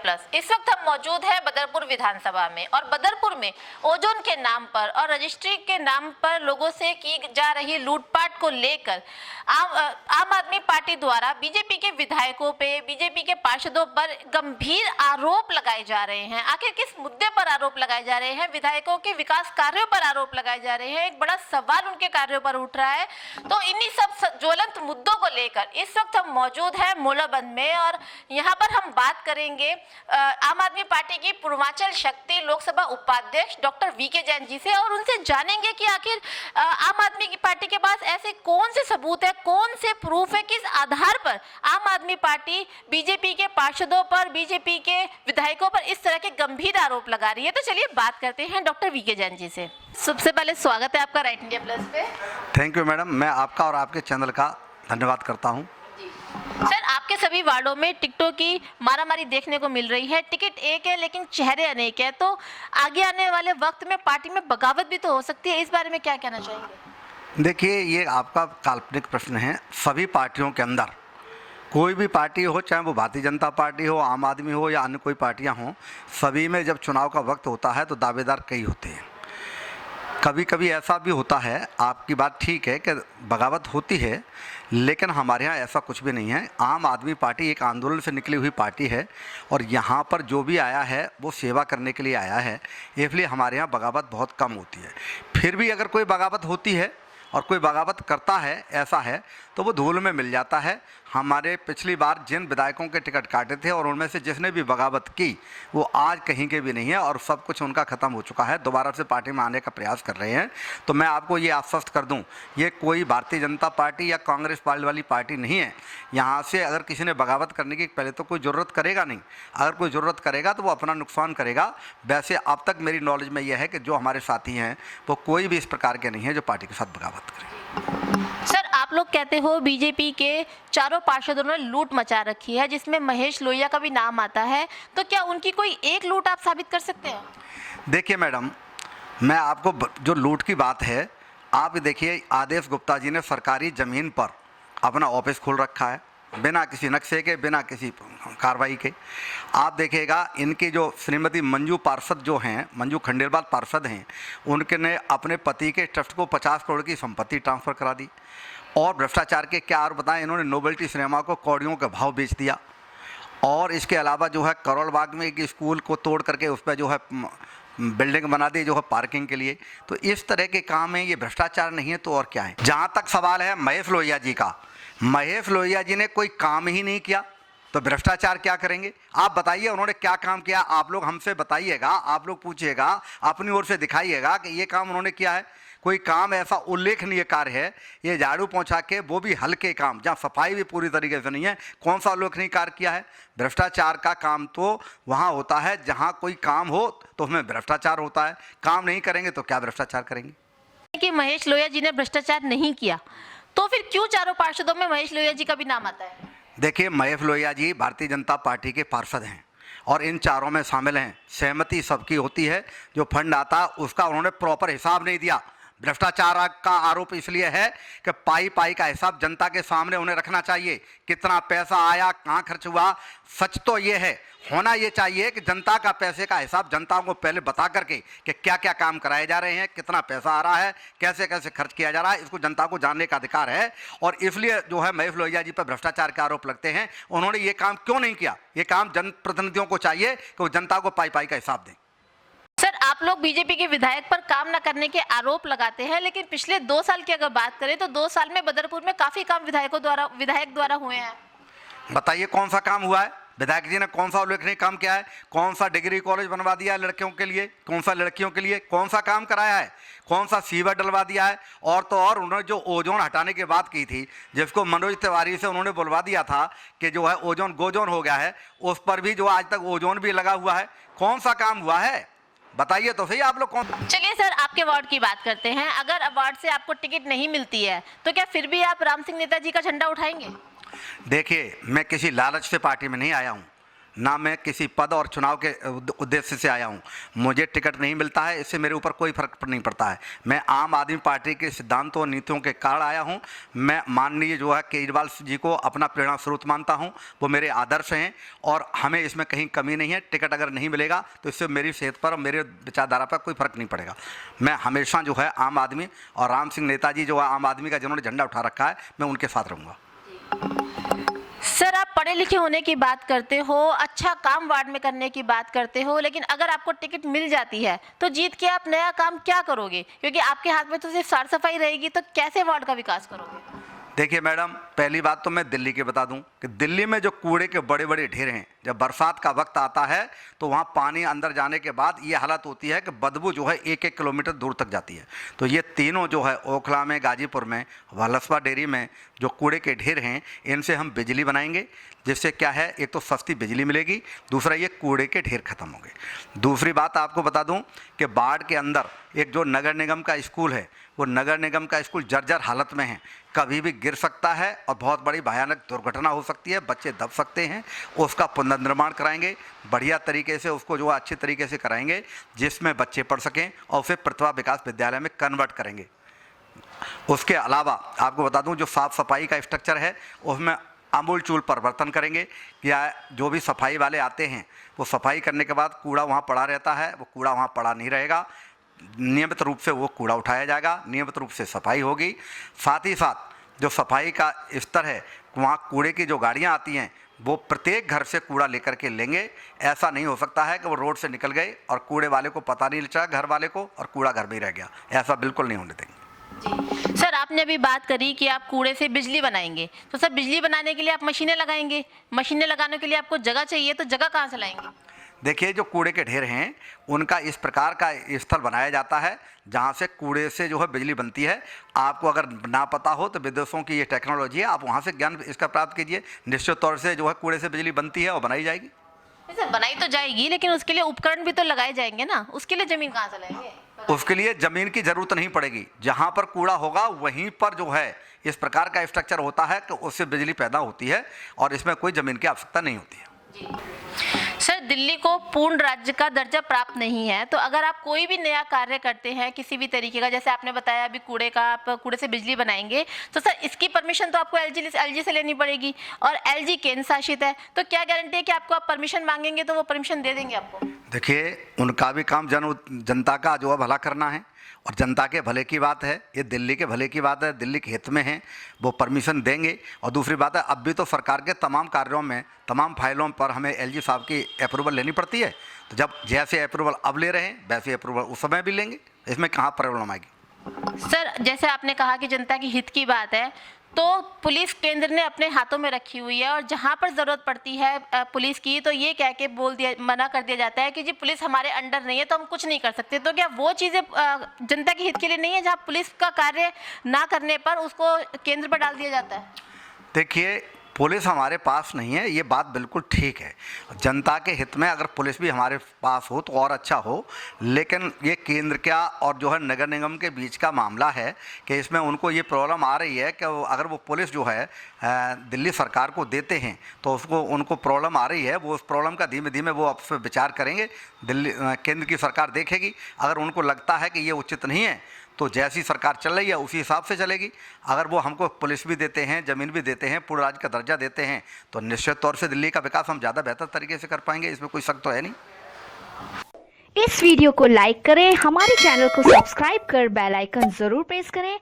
Plus. इस वक्त हम मौजूद हैं बदरपुर विधानसभा में और बदरपुर में ओजोन के नाम पर और रजिस्ट्री के नाम पर लोगों से की जा रही लूटपाट को लेकर आम आदमी पार्टी द्वारा बीजेपी के विधायकों पे, बीजेपी के पार्षदों पर गंभीर आरोप लगाए जा रहे हैं। आखिर किस मुद्दे पर आरोप लगाए जा रहे हैं? विधायकों के विकास कार्यों पर आरोप लगाए जा रहे हैं। एक बड़ा सवाल उनके कार्यों पर उठ रहा है। तो इन्हीं सब ज्वलंत मुद्दों को लेकर इस वक्त हम मौजूद हैं मोलाबंद में और यहाँ पर हम बात करेंगे आम आदमी पार्टी की पूर्वांचल शक्ति लोकसभा उपाध्यक्ष डॉक्टर वीके जैन जी से और उनसे जानेंगे कि आखिर आम आदमी की पार्टी के पास ऐसे कौन से सबूत है, कौन से प्रूफ है, किस आधार पर आम आदमी पार्टी बीजेपी के पार्षदों पर, बीजेपी के विधायकों पर इस तरह के गंभीर आरोप लगा रही है। तो चलिए बात करते हैं डॉक्टर वीके जैन जी से। सबसे पहले स्वागत है आपका राइट इंडिया प्लस पे। थैंक यू मैडम, मैं आपका और आपके चैनल का धन्यवाद करता हूं। सर, आपके सभी वार्डों में टिकटों की मारामारी देखने को मिल रही है। टिकट एक है लेकिन चेहरे अनेक है, तो आगे आने वाले वक्त में पार्टी में बगावत भी तो हो सकती है। इस बारे में क्या कहना चाहेंगे? देखिए, ये आपका काल्पनिक प्रश्न है। सभी पार्टियों के अंदर कोई भी पार्टी हो, चाहे वो भारतीय जनता पार्टी हो, आम आदमी हो या अन्य कोई पार्टियां हों, सभी में जब चुनाव का वक्त होता है तो दावेदार कई होते हैं। कभी कभी ऐसा भी होता है, आपकी बात ठीक है कि बगावत होती है, लेकिन हमारे यहाँ ऐसा कुछ भी नहीं है। आम आदमी पार्टी एक आंदोलन से निकली हुई पार्टी है और यहाँ पर जो भी आया है वो सेवा करने के लिए आया है, इसलिए हमारे यहाँ बगावत बहुत कम होती है। फिर भी अगर कोई बगावत होती है और कोई बगावत करता है, ऐसा है तो वो धूल में मिल जाता है। हमारे पिछली बार जिन विधायकों के टिकट काटे थे और उनमें से जिसने भी बगावत की वो आज कहीं के भी नहीं है और सब कुछ उनका ख़त्म हो चुका है। दोबारा से पार्टी में आने का प्रयास कर रहे हैं। तो मैं आपको ये आश्वस्त कर दूं, ये कोई भारतीय जनता पार्टी या कांग्रेस पार्टी वाली पार्टी नहीं है। यहाँ से अगर किसी ने बगावत करने की पहले तो कोई ज़रूरत करेगा नहीं, अगर कोई ज़रूरत करेगा तो वो अपना नुकसान करेगा। वैसे अब तक मेरी नॉलेज में यह है कि जो हमारे साथी हैं वो कोई भी इस प्रकार के नहीं है जो पार्टी के साथ बगावत करें। सर, आप लोग कहते हो बीजेपी के चारों पार्षदों ने लूट मचा रखी है, जिसमें महेश लोहिया का भी नाम आता है, तो क्या उनकी कोई एक लूट आप साबित कर सकते हैं? देखिए मैडम, मैं आपको जो लूट की बात है, आप देखिए, आदेश गुप्ता जी ने सरकारी ज़मीन पर अपना ऑफिस खोल रखा है, बिना किसी नक्शे के, बिना किसी कार्रवाई के। आप देखिएगा, इनकी जो श्रीमती मंजू पार्षद जो हैं, मंजू खंडेलवाल पार्षद हैं, उनके ने अपने पति के ट्रस्ट को 50 करोड़ की संपत्ति ट्रांसफ़र करा दी। और भ्रष्टाचार के क्या और बताएं, इन्होंने नोबेल्टी सिनेमा को कौड़ियों के भाव बेच दिया। और इसके अलावा जो है करोल बाग में एक स्कूल को तोड़ करके उस पर जो है बिल्डिंग बना दी जो है पार्किंग के लिए। तो इस तरह के काम है, ये भ्रष्टाचार नहीं है तो और क्या है। जहाँ तक सवाल है महेश लोहिया जी का, महेश लोहिया जी ने कोई काम ही नहीं किया तो भ्रष्टाचार क्या करेंगे? आप बताइए उन्होंने क्या काम किया। आप लोग हमसे बताइएगा, आप लोग पूछिएगा, अपनी ओर से दिखाइएगा कि ये काम उन्होंने किया है। कोई काम ऐसा उल्लेखनीय कार्य है, ये झाड़ू पहुंचा के, वो भी हल्के काम, जहाँ सफाई भी पूरी तरीके से नहीं है, कौन सा उल्लेखनीय कार्य किया है? भ्रष्टाचार का काम तो वहाँ होता है जहाँ कोई काम हो तो उसमें भ्रष्टाचार होता है। काम नहीं करेंगे तो क्या भ्रष्टाचार करेंगे? कि महेश लोहिया जी ने भ्रष्टाचार नहीं किया, तो फिर क्यों चारों पार्षदों में महेश लोहिया जी का भी नाम आता है? देखिए, महेश लोहिया जी भारतीय जनता पार्टी के पार्षद हैं और इन चारों में शामिल हैं। सहमति सबकी होती है, जो फंड आता उसका उन्होंने प्रॉपर हिसाब नहीं दिया। भ्रष्टाचार का आरोप इसलिए है कि पाई पाई का हिसाब जनता के सामने उन्हें रखना चाहिए। कितना पैसा आया, कहाँ खर्च हुआ। सच तो ये है, होना ये चाहिए कि जनता का पैसे का हिसाब जनता को पहले बता करके कि क्या क्या काम कराए जा रहे हैं, कितना पैसा आ रहा है, कैसे कैसे खर्च किया जा रहा है, इसको जनता को जानने का अधिकार है। और इसलिए जो है महेश लोहिया जी पर भ्रष्टाचार के आरोप लगते हैं। उन्होंने ये काम क्यों नहीं किया? ये काम जनप्रतिनिधियों को चाहिए कि वो जनता को पाई पाई का हिसाब दें। सर, आप लोग बीजेपी के विधायक पर काम न करने के आरोप लगाते हैं, लेकिन पिछले 2 साल की अगर बात करें तो 2 साल में बदरपुर में काफी काम विधायक द्वारा हुए हैं। बताइए कौन सा काम हुआ है? विधायक जी ने कौन सा उल्लेखनीय काम किया है? कौन सा डिग्री कॉलेज बनवा दिया है लड़कियों के लिए? कौन सा लड़कियों के लिए कौन सा काम कराया है? कौन सा सीवर डलवा दिया है? और तो और उन्होंने जो ओजोन हटाने की बात की थी, जिसको मनोज तिवारी से उन्होंने बुलवा दिया था कि जो है ओजोन गोजोन हो गया है, उस पर भी जो आज तक ओजोन भी लगा हुआ है। कौन सा काम हुआ है? बताइए तो सही आप लोग कौन। चलिए सर, आपके वार्ड की बात करते हैं। अगर वार्ड से आपको टिकट नहीं मिलती है तो क्या फिर भी आप राम सिंह नेताजी का झंडा उठाएंगे? देखिए, मैं किसी लालच से पार्टी में नहीं आया हूँ। ना मैं किसी पद और चुनाव के उद्देश्य से आया हूँ। मुझे टिकट नहीं मिलता है, इससे मेरे ऊपर कोई फर्क नहीं पड़ता है। मैं आम आदमी पार्टी के सिद्धांतों और नीतियों के कारण आया हूँ। मैं माननीय जो है केजरीवाल जी को अपना प्रेरणा स्रोत मानता हूँ, वो मेरे आदर्श हैं और हमें इसमें कहीं कमी नहीं है। टिकट अगर नहीं मिलेगा तो इससे मेरी सेहत पर और मेरे विचारधारा पर कोई फर्क नहीं पड़ेगा। मैं हमेशा जो है आम आदमी और राम सिंह नेताजी जो है आम आदमी का जिन्होंने झंडा उठा रखा है, मैं उनके साथ रहूँगा। सर, आप पढ़े लिखे होने की बात करते हो, अच्छा काम वार्ड में करने की बात करते हो, लेकिन अगर आपको टिकट मिल जाती है तो जीत के आप नया काम क्या करोगे? क्योंकि आपके हाथ में तो सिर्फ साफ सफाई रहेगी, तो कैसे वार्ड का विकास करोगे? देखिए मैडम, पहली बात तो मैं दिल्ली के बता दूं कि दिल्ली में जो कूड़े के बड़े बड़े ढेर हैं, जब बरसात का वक्त आता है तो वहाँ पानी अंदर जाने के बाद ये हालत होती है कि बदबू जो है 1-1 किलोमीटर दूर तक जाती है। तो ये तीनों जो है ओखला में, गाजीपुर में, वलसपा डेयरी में जो कूड़े के ढेर हैं, इनसे हम बिजली बनाएंगे, जिससे क्या है, एक तो सस्ती बिजली मिलेगी, दूसरा ये कूड़े के ढेर खत्म होंगे। दूसरी बात आपको बता दूं कि बाढ़ के अंदर एक जो नगर निगम का स्कूल है, वो नगर निगम का स्कूल जर्जर हालत में है, कभी भी गिर सकता है और बहुत बड़ी भयानक दुर्घटना हो सकती है, बच्चे दब सकते हैं। उसका पुनर्निर्माण कराएंगे, बढ़िया तरीके से उसको जो अच्छे तरीके से कराएंगे जिसमें बच्चे पढ़ सकें और उसे प्रतिभा विकास विद्यालय में कन्वर्ट करेंगे। उसके अलावा आपको बता दूं, जो साफ़ सफाई का स्ट्रक्चर है उसमें आमूल चूल परिवर्तन करेंगे। या जो भी सफाई वाले आते हैं वो सफाई करने के बाद कूड़ा वहाँ पड़ा रहता है, वो कूड़ा वहाँ पड़ा नहीं रहेगा, नियमित रूप से वो कूड़ा उठाया जाएगा, नियमित रूप से सफाई होगी। साथ ही साथ जो सफाई का स्तर है, वहाँ कूड़े की जो गाड़ियाँ आती हैं वो प्रत्येक घर से कूड़ा लेकर के लेंगे। ऐसा नहीं हो सकता है कि वो रोड से निकल गए और कूड़े वाले को पता नहीं चला, घर वाले को, और कूड़ा घर में ही रह गया। ऐसा बिल्कुल नहीं होने देंगे। जी सर, आपने अभी बात करी कि आप कूड़े से बिजली बनाएंगे, तो सर बिजली बनाने के लिए आप मशीनें लगाएंगे, मशीनें लगाने के लिए आपको जगह चाहिए, तो जगह कहाँ से लाएंगे? देखिए, जो कूड़े के ढेर हैं उनका इस प्रकार का स्थल बनाया जाता है जहाँ से कूड़े से जो है बिजली बनती है। आपको अगर ना पता हो तो विदेशों की ये टेक्नोलॉजी है, आप वहाँ से ज्ञान इसका प्राप्त कीजिए। निश्चित तौर से जो है कूड़े से बिजली बनती है और बनाई जाएगी। नहीं सर, बनाई तो जाएगी, लेकिन उसके लिए उपकरण भी तो लगाए जाएंगे ना, उसके लिए जमीन कहाँ से लाएंगे? उसके लिए ज़मीन की ज़रूरत नहीं पड़ेगी। जहाँ पर कूड़ा होगा वहीं पर जो है इस प्रकार का स्ट्रक्चर होता है कि उससे बिजली पैदा होती है और इसमें कोई ज़मीन की आवश्यकता नहीं होती है। सर, दिल्ली को पूर्ण राज्य का दर्जा प्राप्त नहीं है, तो अगर आप कोई भी नया कार्य करते हैं किसी भी तरीके का, जैसे आपने बताया अभी कूड़े का, आप कूड़े से बिजली बनाएंगे, तो सर इसकी परमिशन तो आपको एलजी से लेनी पड़ेगी, और एलजी केंद्र शासित है, तो क्या गारंटी है कि आपको आप परमिशन मांगेंगे तो वो परमिशन दे देंगे आपको? देखिए, उनका भी काम जनता का जो है भला करना है, और जनता के भले की बात है, ये दिल्ली के भले की बात है, दिल्ली के हित में है, वो परमिशन देंगे। और दूसरी बात है, अब भी तो सरकार के तमाम कार्यों में, तमाम फाइलों पर हमें एलजी साहब की अप्रूवल लेनी पड़ती है। तो जब जैसे अप्रूवल अब ले रहे हैं वैसे अप्रूवल उस समय भी लेंगे, इसमें कहाँ प्रॉब्लम आएगी। सर, जैसे आपने कहा कि जनता की हित की बात है, तो पुलिस केंद्र ने अपने हाथों में रखी हुई है, और जहां पर ज़रूरत पड़ती है पुलिस की, तो ये कह के मना कर दिया जाता है कि जी पुलिस हमारे अंडर नहीं है तो हम कुछ नहीं कर सकते। तो क्या वो चीज़ें जनता के हित के लिए नहीं है, जहां पुलिस का कार्य ना करने पर उसको केंद्र पर डाल दिया जाता है? देखिए, पुलिस हमारे पास नहीं है, ये बात बिल्कुल ठीक है। जनता के हित में अगर पुलिस भी हमारे पास हो तो और अच्छा हो, लेकिन ये केंद्र का और जो है नगर निगम के बीच का मामला है कि इसमें उनको ये प्रॉब्लम आ रही है कि अगर वो पुलिस जो है दिल्ली सरकार को देते हैं तो उसको उनको प्रॉब्लम आ रही है। वो उस प्रॉब्लम का धीमे धीमे वो आपसे विचार करेंगे, दिल्ली केंद्र की सरकार देखेगी। अगर उनको लगता है कि ये उचित नहीं है तो जैसी सरकार चल रही है उसी हिसाब से चलेगी। अगर वो हमको पुलिस भी देते हैं, ज़मीन भी देते हैं, पूर्ण राज्य का दर्जा देते हैं, तो निश्चित तौर से दिल्ली का विकास हम ज़्यादा बेहतर तरीके से कर पाएंगे, इसमें कोई शक तो है नहीं। इस वीडियो को लाइक करें, हमारे चैनल को सब्सक्राइब कर बेल आइकन जरूर प्रेस करें।